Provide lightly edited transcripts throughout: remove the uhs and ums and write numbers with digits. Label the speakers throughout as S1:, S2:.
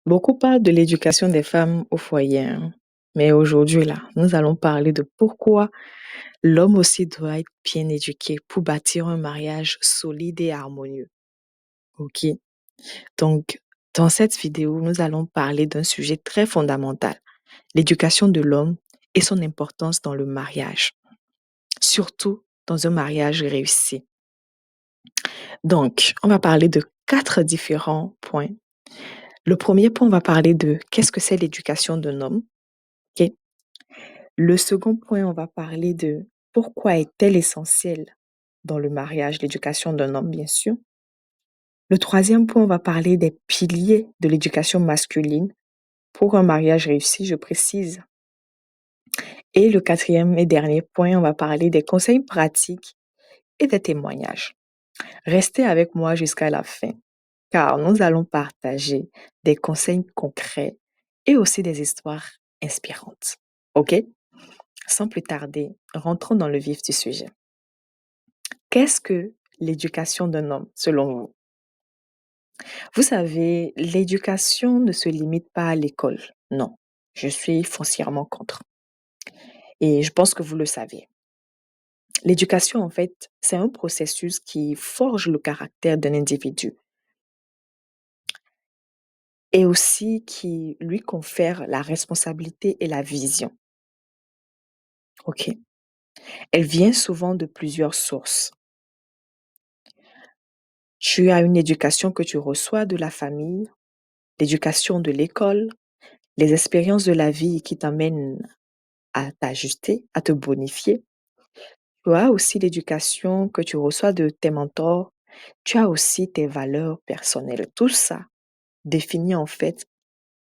S1: Beaucoup parlent de l'éducation des femmes au foyer, hein. Mais aujourd'hui, là, nous allons parler de pourquoi l'homme aussi doit être bien éduqué pour bâtir un mariage solide et harmonieux. OK? Donc, dans cette vidéo, nous allons parler d'un sujet très fondamental, l'éducation de l'homme et son importance dans le mariage, surtout dans un mariage réussi. Donc, on va parler de 4 différents points. Le premier point, on va parler de qu'est-ce que c'est l'éducation d'un homme. OK? Le second point, on va parler de pourquoi est-elle essentielle dans le mariage, l'éducation d'un homme, bien sûr. Le troisième point, on va parler des piliers de l'éducation masculine pour un mariage réussi, je précise. Et le quatrième et dernier point, on va parler des conseils pratiques et des témoignages. Restez avec moi jusqu'à la fin, car nous allons partager des conseils concrets et aussi des histoires inspirantes. OK? Sans plus tarder, rentrons dans le vif du sujet. Qu'est-ce que l'éducation d'un homme, selon vous? Vous savez, l'éducation ne se limite pas à l'école. Non, je suis foncièrement contre. Et je pense que vous le savez. L'éducation, en fait, c'est un processus qui forge le caractère d'un individu et aussi qui lui confère la responsabilité et la vision. OK? Elle vient souvent de plusieurs sources. Tu as une éducation que tu reçois de la famille, l'éducation de l'école, les expériences de la vie qui t'amènent à t'ajuster, à te bonifier. Tu as aussi l'éducation que tu reçois de tes mentors. Tu as aussi tes valeurs personnelles. Tout ça définit en fait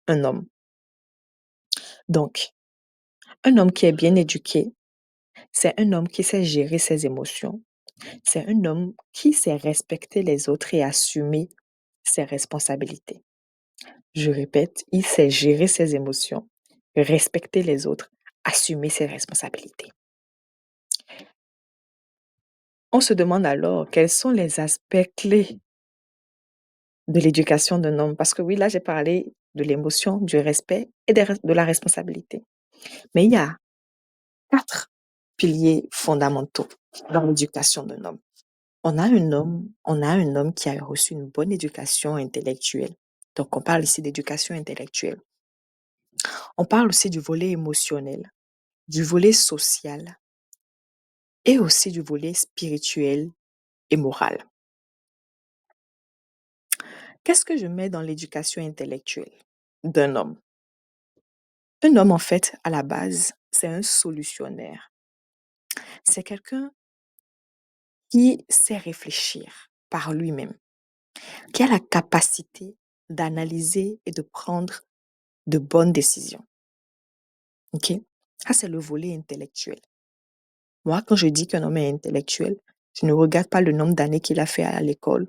S1: un homme. Donc, un homme qui est bien éduqué, c'est un homme qui sait gérer ses émotions. C'est un homme qui sait respecter les autres et assumer ses responsabilités. Je répète, il sait gérer ses émotions, respecter les autres, assumer ses responsabilités. On se demande alors quels sont les aspects clés de l'éducation d'un homme. Parce que oui, là, j'ai parlé de l'émotion, du respect et de la responsabilité. Mais il y a 4 piliers fondamentaux dans l'éducation d'un homme. On a un homme qui a reçu une bonne éducation intellectuelle. Donc, on parle ici d'éducation intellectuelle. On parle aussi du volet émotionnel, du volet social et aussi du volet spirituel et moral. Qu'est-ce que je mets dans l'éducation intellectuelle d'un homme? Un homme, en fait, à la base, c'est un solutionnaire. C'est quelqu'un qui sait réfléchir par lui-même, qui a la capacité d'analyser et de prendre de bonnes décisions. OK? Ça, c'est le volet intellectuel. Moi, quand je dis qu'un homme est intellectuel, je ne regarde pas le nombre d'années qu'il a fait à l'école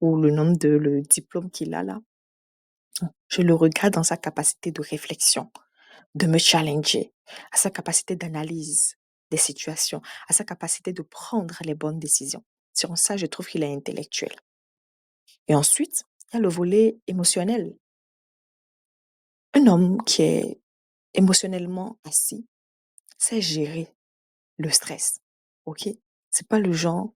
S1: ou le diplôme qu'il a là. Je le regarde dans sa capacité de réflexion, de me challenger, à sa capacité d'analyse des situations, à sa capacité de prendre les bonnes décisions. Sur ça, je trouve qu'il est intellectuel. Et ensuite, il y a le volet émotionnel. Un homme qui est émotionnellement assis sait gérer le stress. OK? C'est pas le genre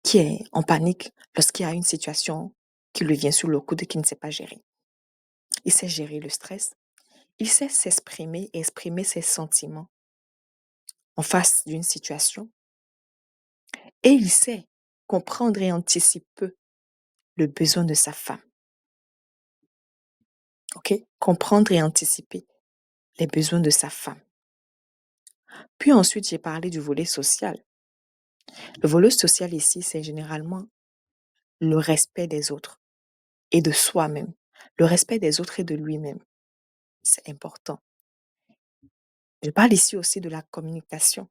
S1: qui est en panique lorsqu'il y a une situation qui lui vient sur le coude et qu'il ne sait pas gérer. Il sait gérer le stress. Il sait s'exprimer et exprimer ses sentiments en face d'une situation. Et il sait comprendre et anticiper le besoin de sa femme. OK? Comprendre et anticiper les besoins de sa femme. Puis ensuite, j'ai parlé du volet social. Le volet social ici, c'est généralement le respect des autres et de soi-même. Le respect des autres et de lui-même. C'est important. Je parle ici aussi de la communication.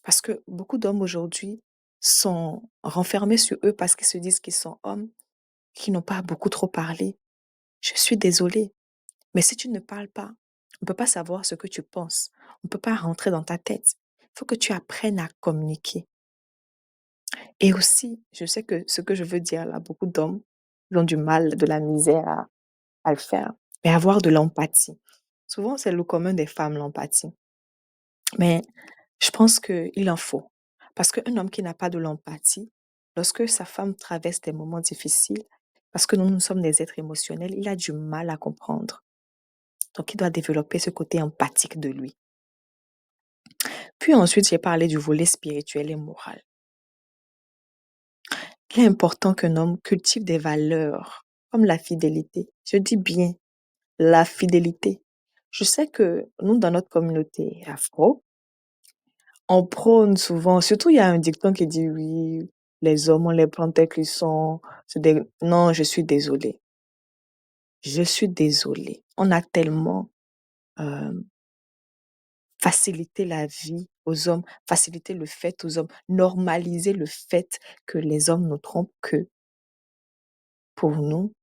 S1: Parce que beaucoup d'hommes aujourd'hui sont renfermés sur eux parce qu'ils se disent qu'ils sont hommes, qui n'ont pas beaucoup trop parlé. Je suis désolée, mais si tu ne parles pas, on ne peut pas savoir ce que tu penses. On ne peut pas rentrer dans ta tête. Il faut que tu apprennes à communiquer. Et aussi, je sais que ce que je veux dire là, beaucoup d'hommes ils ont du mal, de la misère à le faire. mais avoir de l'empathie. Souvent, c'est le commun des femmes, l'empathie. Mais je pense qu'il en faut. Parce qu'un homme qui n'a pas de l'empathie, lorsque sa femme traverse des moments difficiles, parce que nous sommes des êtres émotionnels, il a du mal à comprendre. Donc, il doit développer ce côté empathique de lui. Puis ensuite, j'ai parlé du volet spirituel et moral. Il est important qu'un homme cultive des valeurs comme la fidélité. Je dis bien la fidélité. Je sais que nous, dans notre communauté afro, on prône souvent, surtout il y a un dicton qui dit oui, les hommes, on les prend tels qu'ils sont. Non, je suis désolée. Je suis désolée. On a tellement euh, facilité la vie aux hommes, facilité le fait aux hommes, normaliser le fait que les hommes nous trompent que pour nous,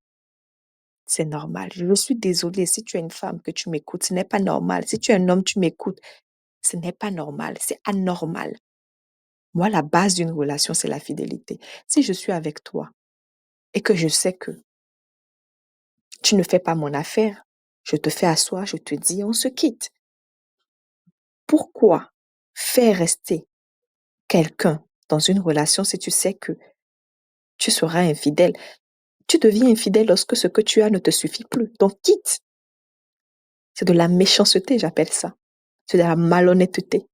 S1: c'est normal. Je suis désolée si tu es une femme que tu m'écoutes, ce n'est pas normal. Si tu es un homme, tu m'écoutes, ce n'est pas normal, c'est anormal. Moi, la base d'une relation, c'est la fidélité. Si je suis avec toi et que je sais que tu ne fais pas mon affaire, je te fais asseoir, je te dis, on se quitte. Pourquoi faire rester quelqu'un dans une relation si tu sais que tu seras infidèle? Tu deviens infidèle lorsque ce que tu as ne te suffit plus. Donc quitte. C'est de la méchanceté, j'appelle ça. C'est de la malhonnêteté.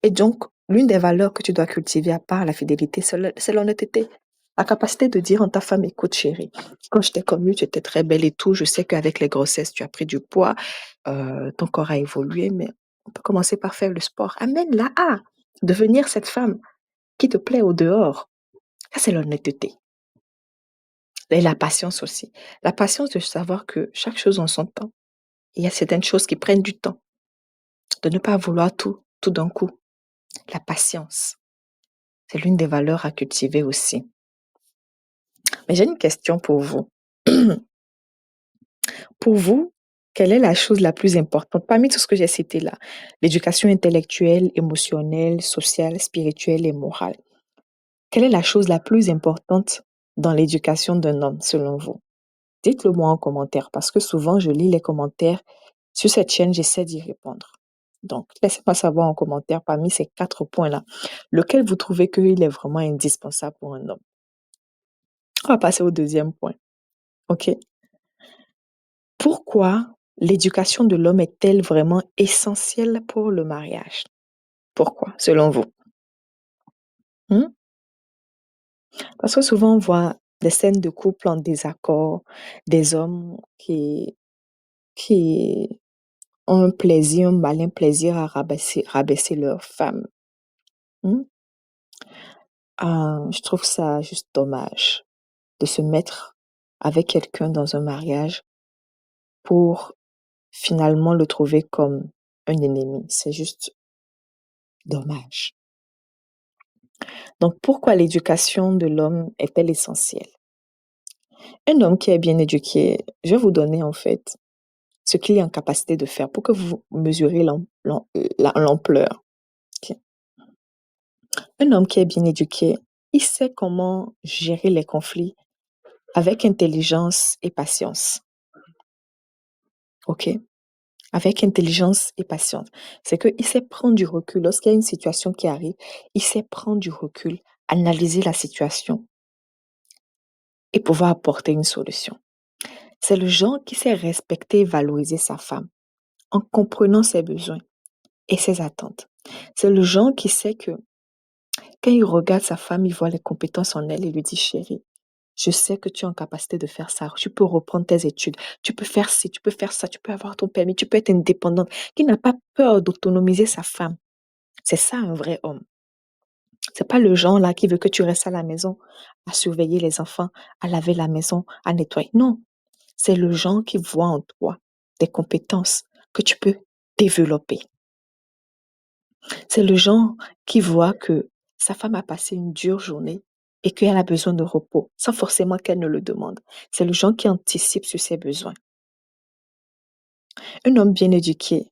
S1: Et donc, l'une des valeurs que tu dois cultiver à part la fidélité, c'est l'honnêteté. La capacité de dire à ta femme, écoute chérie, quand je t'ai connue, tu étais très belle et tout. Je sais qu'avec les grossesses, tu as pris du poids, ton corps a évolué, mais on peut commencer par faire le sport. Amène-la à devenir cette femme qui te plaît au dehors. Ça, c'est l'honnêteté. Et la patience aussi. La patience de savoir que chaque chose en son temps. Il y a certaines choses qui prennent du temps. De ne pas vouloir tout d'un coup. La patience. C'est l'une des valeurs à cultiver aussi. Mais j'ai une question pour vous. Pour vous, quelle est la chose la plus importante parmi tout ce que j'ai cité là? L'éducation intellectuelle, émotionnelle, sociale, spirituelle et morale. Quelle est la chose la plus importante dans l'éducation d'un homme, selon vous? Dites-le moi en commentaire parce que souvent je lis les commentaires sur cette chaîne, j'essaie d'y répondre. Donc, laissez-moi savoir en commentaire parmi ces 4 points-là, lequel vous trouvez qu'il est vraiment indispensable pour un homme. On va passer au deuxième point. OK? Pourquoi l'éducation de l'homme est-elle vraiment essentielle pour le mariage? Pourquoi, selon vous? Hmm? Parce que souvent, on voit des scènes de couple en désaccord, des hommes qui ont un plaisir, un malin plaisir à rabaisser leur femme. Hmm? Je trouve ça juste dommage de se mettre avec quelqu'un dans un mariage pour finalement le trouver comme un ennemi. C'est juste dommage. Donc, pourquoi l'éducation de l'homme est-elle essentielle? Un homme qui est bien éduqué, je vais vous donner en fait ce qu'il est en capacité de faire pour que vous mesurez l'ampleur. Ok. Un homme qui est bien éduqué, il sait comment gérer les conflits avec intelligence et patience. OK? Avec intelligence et patience. C'est qu'il sait prendre du recul. Lorsqu'il y a une situation qui arrive, il sait prendre du recul, analyser la situation et pouvoir apporter une solution. C'est le genre qui sait respecter et valoriser sa femme en comprenant ses besoins et ses attentes. C'est le genre qui sait que quand il regarde sa femme, il voit les compétences en elle et lui dit, chérie, je sais que tu es en capacité de faire ça. Tu peux reprendre tes études. Tu peux faire ci, tu peux faire ça. Tu peux avoir ton permis. Tu peux être indépendante. Qui n'a pas peur d'autonomiser sa femme. C'est ça un vrai homme. C'est pas le genre là qui veut que tu restes à la maison à surveiller les enfants, à laver la maison, à nettoyer. Non. C'est le genre qui voit en toi des compétences que tu peux développer. C'est le genre qui voit que sa femme a passé une dure journée et qu'elle a besoin de repos, sans forcément qu'elle ne le demande. C'est le genre qui anticipe sur ses besoins. Un homme bien éduqué,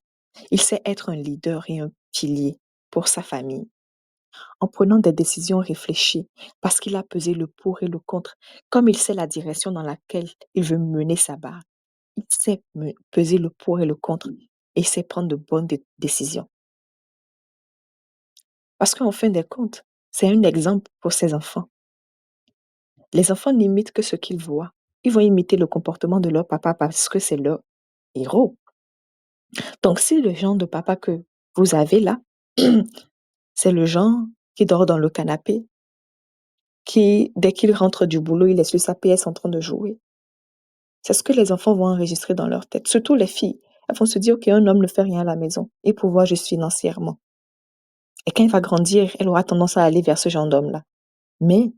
S1: il sait être un leader et un pilier pour sa famille, en prenant des décisions réfléchies, parce qu'il a pesé le pour et le contre, comme il sait la direction dans laquelle il veut mener sa barque. il sait peser le pour et le contre et il sait prendre de bonnes décisions. Parce qu'en fin de compte, c'est un exemple pour ses enfants. Les enfants n'imitent que ce qu'ils voient. Ils vont imiter le comportement de leur papa parce que c'est leur héros. Donc, si le genre de papa que vous avez là, c'est le genre qui dort dans le canapé, qui, dès qu'il rentre du boulot, il est sur sa PS en train de jouer. C'est ce que les enfants vont enregistrer dans leur tête, surtout les filles. Elles vont se dire qu'un homme ne fait rien à la maison et pouvoir juste financièrement. Et quand il va grandir, elle aura tendance à aller vers ce genre d'homme-là. Mais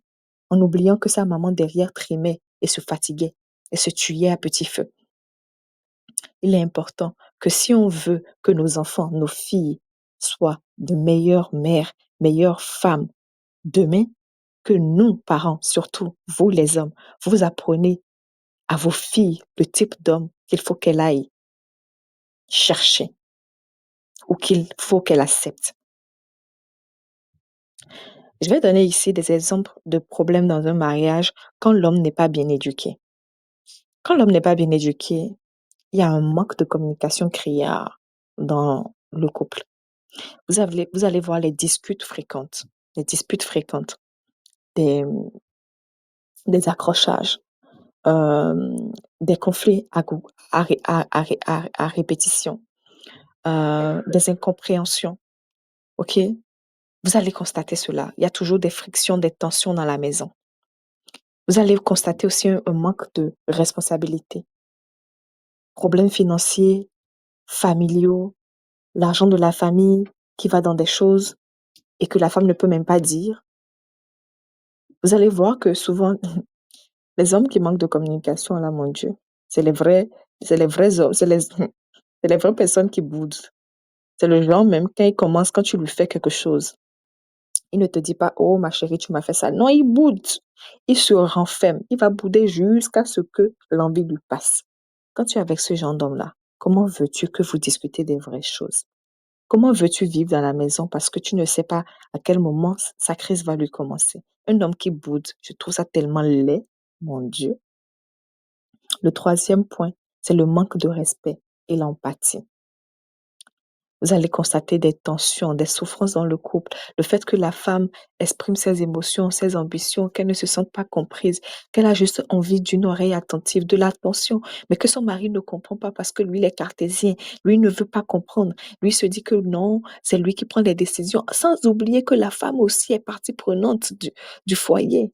S1: en oubliant que sa maman derrière trémait et se fatiguait et se tuait à petit feu. Il est important que si on veut que nos enfants, nos filles, soient de meilleures mères, meilleures femmes demain, que nous, parents, surtout vous les hommes, vous apprenez à vos filles le type d'homme qu'il faut qu'elle aille chercher ou qu'il faut qu'elle accepte. Je vais donner ici des exemples de problèmes dans un mariage quand l'homme n'est pas bien éduqué. Quand l'homme n'est pas bien éduqué, il y a un manque de communication criard dans le couple. Vous allez voir les disputes fréquentes, des, des accrochages, euh, des conflits à répétition, des incompréhensions. OK? Vous allez constater cela. Il y a toujours des frictions, des tensions dans la maison. Vous allez constater aussi un manque de responsabilité. Problèmes financiers, familiaux, l'argent de la famille qui va dans des choses et que la femme ne peut même pas dire. Vous allez voir que souvent, les hommes qui manquent de communication, là, mon Dieu, c'est les vrais hommes, c'est les vraies personnes qui boudent. C'est le genre même, quand tu lui fais quelque chose, il ne te dit pas, oh ma chérie, tu m'as fait ça. Non, il boude. Il se renferme. Il va bouder jusqu'à ce que l'envie lui passe. Quand tu es avec ce genre d'homme-là, comment veux-tu que vous discutez des vraies choses? Comment veux-tu vivre dans la maison parce que tu ne sais pas à quel moment sa crise va lui commencer? Un homme qui boude, je trouve ça tellement laid, mon Dieu. Le troisième point, c'est le manque de respect et l'empathie. Vous allez constater des tensions, des souffrances dans le couple. Le fait que la femme exprime ses émotions, ses ambitions, qu'elle ne se sente pas comprise, qu'elle a juste envie d'une oreille attentive, de l'attention, mais que son mari ne comprend pas parce que lui, il est cartésien. Lui ne veut pas comprendre. Lui se dit que non, c'est lui qui prend les décisions, sans oublier que la femme aussi est partie prenante du foyer.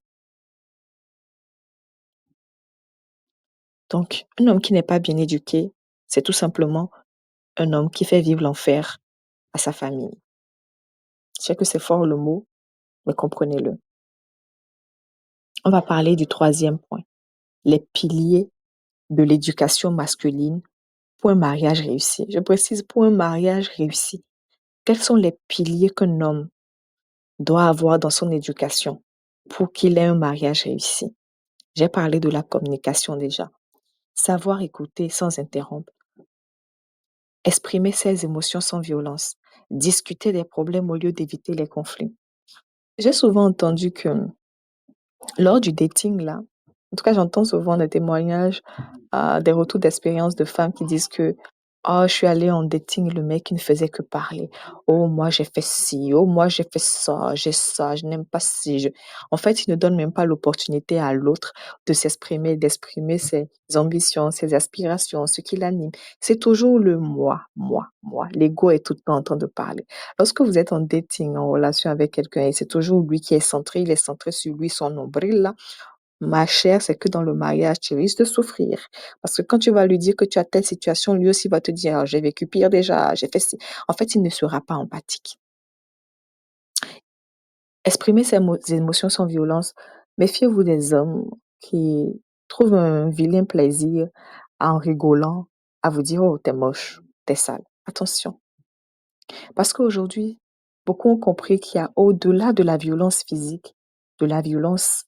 S1: Donc, un homme qui n'est pas bien éduqué, c'est tout simplement un homme qui fait vivre l'enfer à sa famille. Je sais que c'est fort le mot, mais comprenez-le. On va parler du troisième point, les piliers de l'éducation masculine pour un mariage réussi. Je précise pour un mariage réussi. Quels sont les piliers qu'un homme doit avoir dans son éducation pour qu'il ait un mariage réussi? J'ai parlé de la communication déjà. Savoir écouter sans interrompre, exprimer ses émotions sans violence, discuter des problèmes au lieu d'éviter les conflits. J'ai souvent entendu que lors du dating, là, en tout cas, j'entends souvent des témoignages, des retours d'expérience de femmes qui disent que oh, je suis allée en dating, le mec il ne faisait que parler. Oh, moi j'ai fait ci, oh, moi j'ai fait ça, j'ai ça, je n'aime pas ci. En fait, il ne donne même pas l'opportunité à l'autre de s'exprimer, d'exprimer ses ambitions, ses aspirations, ce qui l'anime. C'est toujours le moi, moi, moi. L'ego est tout le temps en train de parler. Lorsque vous êtes en dating, en relation avec quelqu'un, et c'est toujours lui qui est centré, il est centré sur lui, son nombril là, ma chère, c'est que dans le mariage, tu risques de souffrir. Parce que quand tu vas lui dire que tu as telle situation, lui aussi va te dire, ah, j'ai vécu pire déjà, j'ai fait ci. En fait, il ne sera pas empathique. Exprimer ses émotions sans violence. Méfiez-vous des hommes qui trouvent un vilain plaisir en rigolant à vous dire, oh, t'es moche, t'es sale. Attention. Parce qu'aujourd'hui, beaucoup ont compris qu'il y a au-delà de la violence physique, de la violence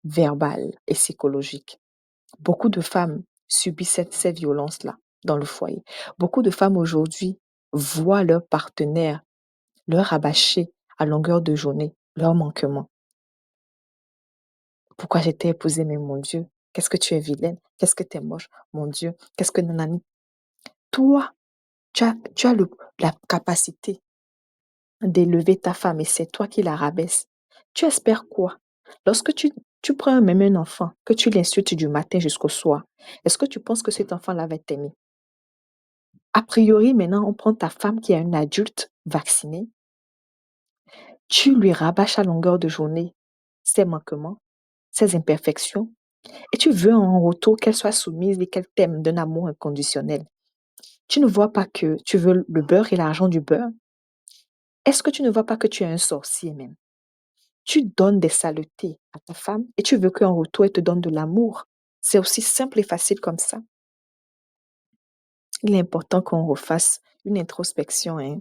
S1: verbale et psychologique. Beaucoup de femmes subissent ces violences-là dans le foyer. Beaucoup de femmes aujourd'hui voient leur partenaire leur rabâcher à longueur de journée leurs manquements. Pourquoi j'étais épousée, mais mon Dieu, Qu'est-ce que tu es vilaine? Qu'est-ce que tu es moche? Mon Dieu, qu'est-ce que nanani? Toi, tu as la capacité d'élever ta femme et c'est toi qui la rabaisse. Tu espères quoi? Lorsque tu prends même un enfant, que tu l'insultes du matin jusqu'au soir, est-ce que tu penses que cet enfant-là va t'aimer? A priori, maintenant, on prend ta femme qui est une adulte vaccinée, tu lui rabâches à longueur de journée ses manquements, ses imperfections, et tu veux en retour qu'elle soit soumise et qu'elle t'aime d'un amour inconditionnel. Tu ne vois pas que tu veux le beurre et l'argent du beurre? Est-ce que tu ne vois pas que tu es un sorcier même? Tu donnes des saletés à ta femme et tu veux qu'en retour, elle te donne de l'amour. C'est aussi simple et facile comme ça. Il est important qu'on refasse une introspection, hein,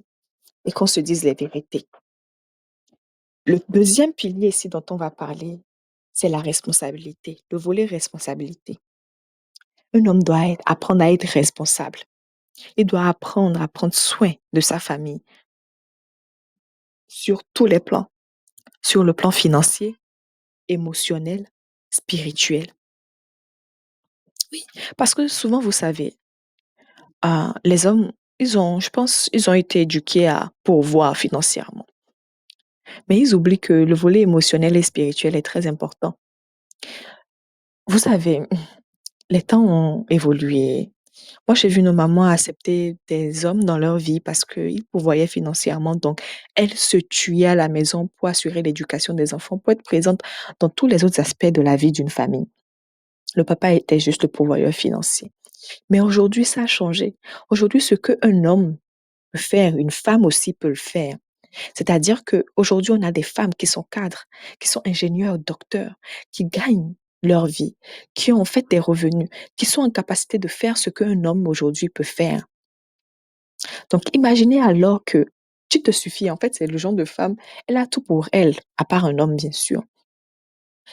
S1: et qu'on se dise les vérités. Le deuxième pilier ici dont on va parler, c'est la responsabilité, le volet responsabilité. Un homme doit apprendre à être responsable. Il doit apprendre à prendre soin de sa famille sur tous les plans, sur le plan financier, émotionnel, spirituel. Oui, parce que souvent, vous savez, les hommes, je pense, ils ont été éduqués à pourvoir financièrement. Mais ils oublient que le volet émotionnel et spirituel est très important. Vous savez, les temps ont évolué. Moi, j'ai vu nos mamans accepter des hommes dans leur vie parce qu'ils pourvoyaient financièrement. Donc, elles se tuaient à la maison pour assurer l'éducation des enfants, pour être présentes dans tous les autres aspects de la vie d'une famille. Le papa était juste le pourvoyeur financier. Mais aujourd'hui, ça a changé. Aujourd'hui, ce qu'un homme peut faire, une femme aussi peut le faire. C'est-à-dire qu'aujourd'hui, on a des femmes qui sont cadres, qui sont ingénieurs, docteurs, qui gagnent leur vie, qui ont fait des revenus, qui sont en capacité de faire ce qu'un homme aujourd'hui peut faire. Donc, imaginez alors que tu te suffis. En fait, c'est le genre de femme, elle a tout pour elle, à part un homme, bien sûr.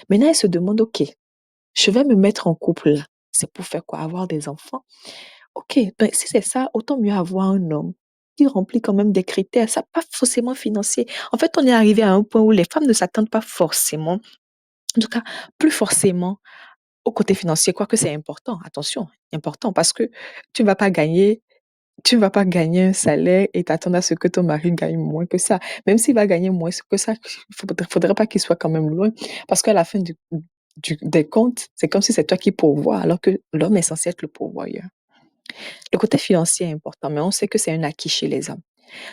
S1: Maintenant, elle se demande, OK, je vais me mettre en couple là. C'est pour faire quoi? Avoir des enfants? OK, ben, si c'est ça, autant mieux avoir un homme qui remplit quand même des critères, ça pas forcément financier. En fait, on est arrivé à un point où les femmes ne s'attendent pas forcément, en tout cas, plus forcément au côté financier, quoique c'est important, attention, important, parce que tu ne vas pas gagner, tu ne vas pas gagner un salaire et t'attendre à ce que ton mari gagne moins que ça. Même s'il va gagner moins que ça, faudrait pas qu'il soit quand même loin, parce qu'à la fin des comptes, c'est comme si c'est toi qui pourvois, alors que l'homme est censé être le pourvoyeur. Le côté financier est important, mais on sait que c'est un acquis chez les hommes.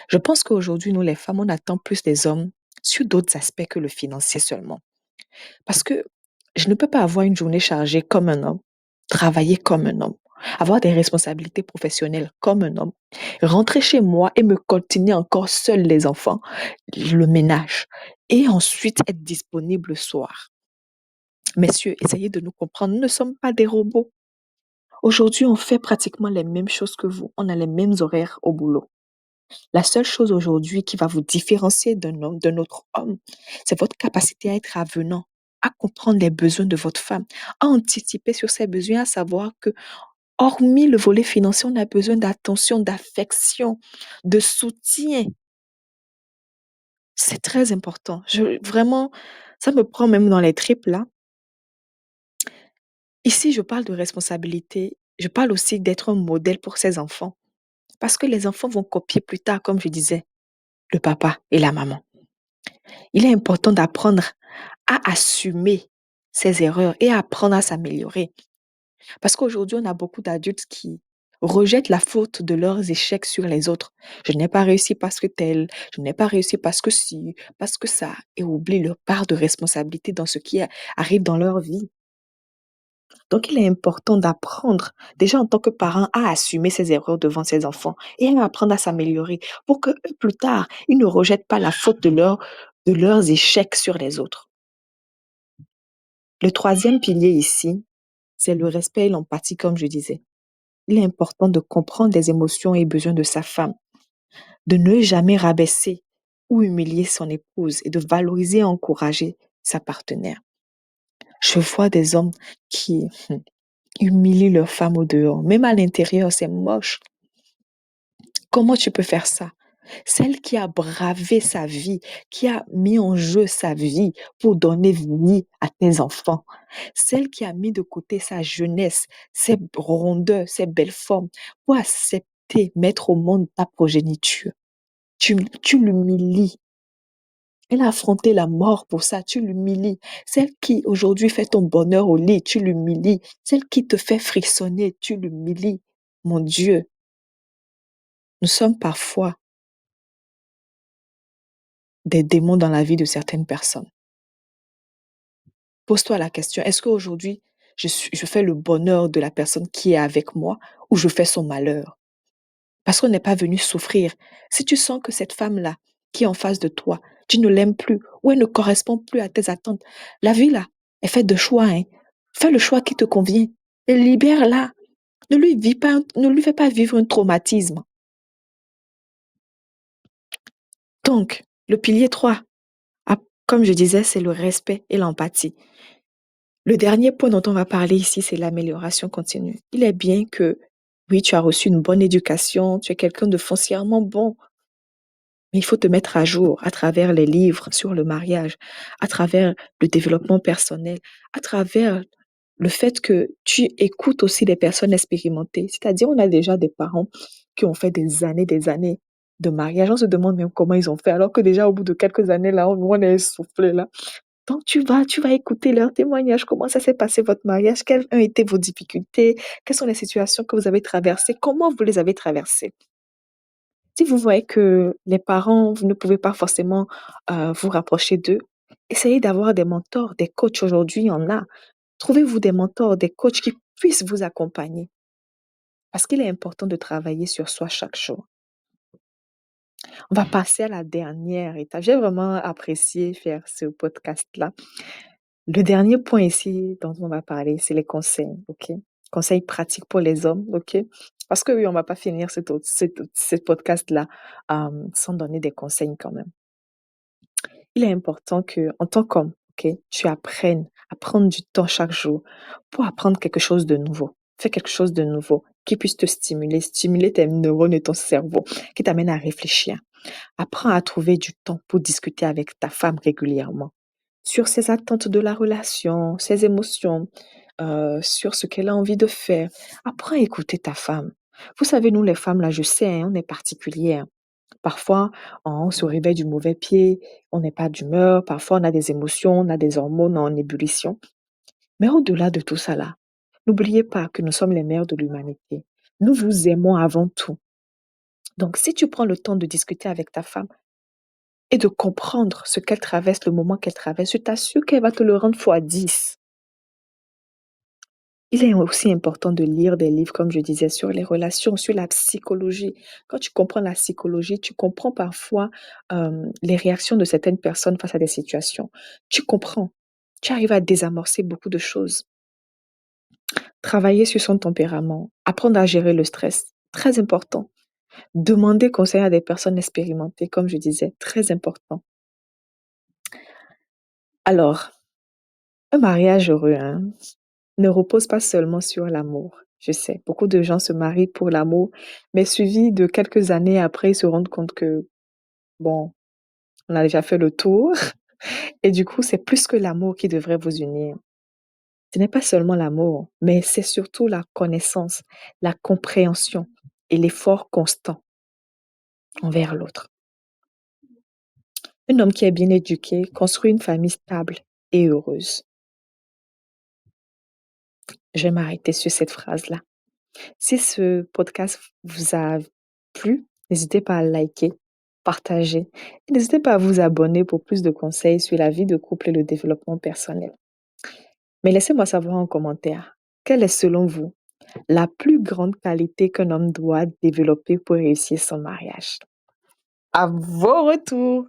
S1: Je pense qu'aujourd'hui, nous, les femmes, on attend plus des hommes sur d'autres aspects que le financier seulement. Parce que je ne peux pas avoir une journée chargée comme un homme, travailler comme un homme, avoir des responsabilités professionnelles comme un homme, rentrer chez moi et me continuer encore seul les enfants, le ménage, et ensuite être disponible le soir. Messieurs, essayez de nous comprendre, nous ne sommes pas des robots. Aujourd'hui, on fait pratiquement les mêmes choses que vous. On a les mêmes horaires au boulot. La seule chose aujourd'hui qui va vous différencier d'un autre homme, c'est votre capacité à être avenant, à comprendre les besoins de votre femme, à anticiper sur ses besoins, à savoir que, hormis le volet financier, on a besoin d'attention, d'affection, de soutien. C'est très important. Vraiment, ça me prend même dans les tripes là. Ici, je parle de responsabilité. Je parle aussi d'être un modèle pour ses enfants. Parce que les enfants vont copier plus tard, comme je disais, le papa et la maman. Il est important d'apprendre à assumer ses erreurs et à apprendre à s'améliorer. Parce qu'aujourd'hui, on a beaucoup d'adultes qui rejettent la faute de leurs échecs sur les autres. Je n'ai pas réussi parce que tel, je n'ai pas réussi parce que si, parce que ça, et oublient leur part de responsabilité dans ce qui arrive dans leur vie. Donc, il est important d'apprendre, déjà en tant que parent, à assumer ses erreurs devant ses enfants et à apprendre à s'améliorer pour que eux, plus tard, ils ne rejettent pas la faute de leurs échecs sur les autres. Le troisième pilier ici, c'est le respect et l'empathie, comme je disais. Il est important de comprendre les émotions et besoins de sa femme, de ne jamais rabaisser ou humilier son épouse et de valoriser et encourager sa partenaire. Je vois des hommes qui humilient leur femme au dehors, même à l'intérieur, c'est moche. Comment tu peux faire ça? celle qui a bravé sa vie, qui a mis en jeu sa vie pour donner vie à tes enfants, celle qui a mis de côté sa jeunesse, ses rondeurs, ses belles formes, pour accepter, mettre au monde ta progéniture. Tu l'humilies. Elle a affronté la mort pour ça, tu l'humilies. Celle qui aujourd'hui fait ton bonheur au lit, tu l'humilies. Celle qui te fait frissonner, tu l'humilies. Mon Dieu, nous sommes parfois des démons dans la vie de certaines personnes. Pose-toi la question, est-ce qu'aujourd'hui, je fais le bonheur de la personne qui est avec moi ou je fais son malheur? Parce qu'on n'est pas venu souffrir. Si tu sens que cette femme-là qui est en face de toi, tu ne l'aimes plus ou elle ne correspond plus à tes attentes, la vie là est faite de choix, hein. Fais le choix qui te convient et libère-la. Ne lui fais pas vivre un traumatisme. Donc, le pilier 3, comme je disais, c'est le respect et l'empathie. Le dernier point dont on va parler ici, c'est l'amélioration continue. Il est bien que, oui, tu as reçu une bonne éducation, tu es quelqu'un de foncièrement bon, mais il faut te mettre à jour à travers les livres sur le mariage, à travers le développement personnel, à travers le fait que tu écoutes aussi des personnes expérimentées. C'est-à-dire, on a déjà des parents qui ont fait des années de mariage. On se demande même comment ils ont fait, alors que déjà au bout de quelques années, là, on est essoufflé, là. Donc, tu vas écouter leurs témoignages. Comment ça s'est passé votre mariage? Quelles ont été vos difficultés? Quelles sont les situations que vous avez traversées? Comment vous les avez traversées? Si vous voyez que les parents, vous ne pouvez pas forcément vous rapprocher d'eux, essayez d'avoir des mentors, des coachs. Aujourd'hui, il y en a. Trouvez-vous des mentors, des coachs qui puissent vous accompagner. Parce qu'il est important de travailler sur soi chaque jour. On va passer à la dernière étape. J'ai vraiment apprécié faire ce podcast-là. Le dernier point ici dont on va parler, c'est les conseils, ok? Conseils pratiques pour les hommes, ok? Parce que oui, on va pas finir ce podcast-là sans donner des conseils quand même. Il est important que, en tant qu'homme, ok, tu apprennes à prendre du temps chaque jour pour apprendre quelque chose de nouveau. Fais quelque chose de nouveau qui puisse te stimuler tes neurones et ton cerveau, qui t'amène à réfléchir. Apprends à trouver du temps pour discuter avec ta femme régulièrement sur ses attentes de la relation, ses émotions, sur ce qu'elle a envie de faire. Apprends à écouter ta femme. Vous savez, nous les femmes, là, je sais, hein, on est particulières. Parfois, on se réveille du mauvais pied, on n'est pas d'humeur, parfois on a des émotions, on a des hormones en ébullition. Mais au-delà de tout ça là, n'oubliez pas que nous sommes les mères de l'humanité. Nous vous aimons avant tout. Donc, si tu prends le temps de discuter avec ta femme et de comprendre ce qu'elle traverse, le moment qu'elle traverse, je t'assure qu'elle va te le rendre fois 10. Il est aussi important de lire des livres, comme je disais, sur les relations, sur la psychologie. Quand tu comprends la psychologie, tu comprends parfois les réactions de certaines personnes face à des situations. Tu comprends. Tu arrives à désamorcer beaucoup de choses. Travailler sur son tempérament, apprendre à gérer le stress, très important. Demander conseil à des personnes expérimentées, comme je disais, très important. Alors, un mariage heureux, hein, ne repose pas seulement sur l'amour. Je sais, beaucoup de gens se marient pour l'amour, mais suivi de quelques années après, ils se rendent compte que, bon, on a déjà fait le tour. Et du coup, c'est plus que l'amour qui devrait vous unir. Ce n'est pas seulement l'amour, mais c'est surtout la connaissance, la compréhension et l'effort constant envers l'autre. Un homme qui est bien éduqué construit une famille stable et heureuse. Je vais m'arrêter sur cette phrase-là. Si ce podcast vous a plu, n'hésitez pas à liker, partager. Et n'hésitez pas à vous abonner pour plus de conseils sur la vie de couple et le développement personnel. Mais laissez-moi savoir en commentaire, quelle est selon vous la plus grande qualité qu'un homme doit développer pour réussir son mariage? À vos retours!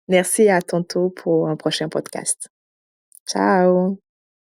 S1: Merci et à tantôt pour un prochain podcast. Ciao!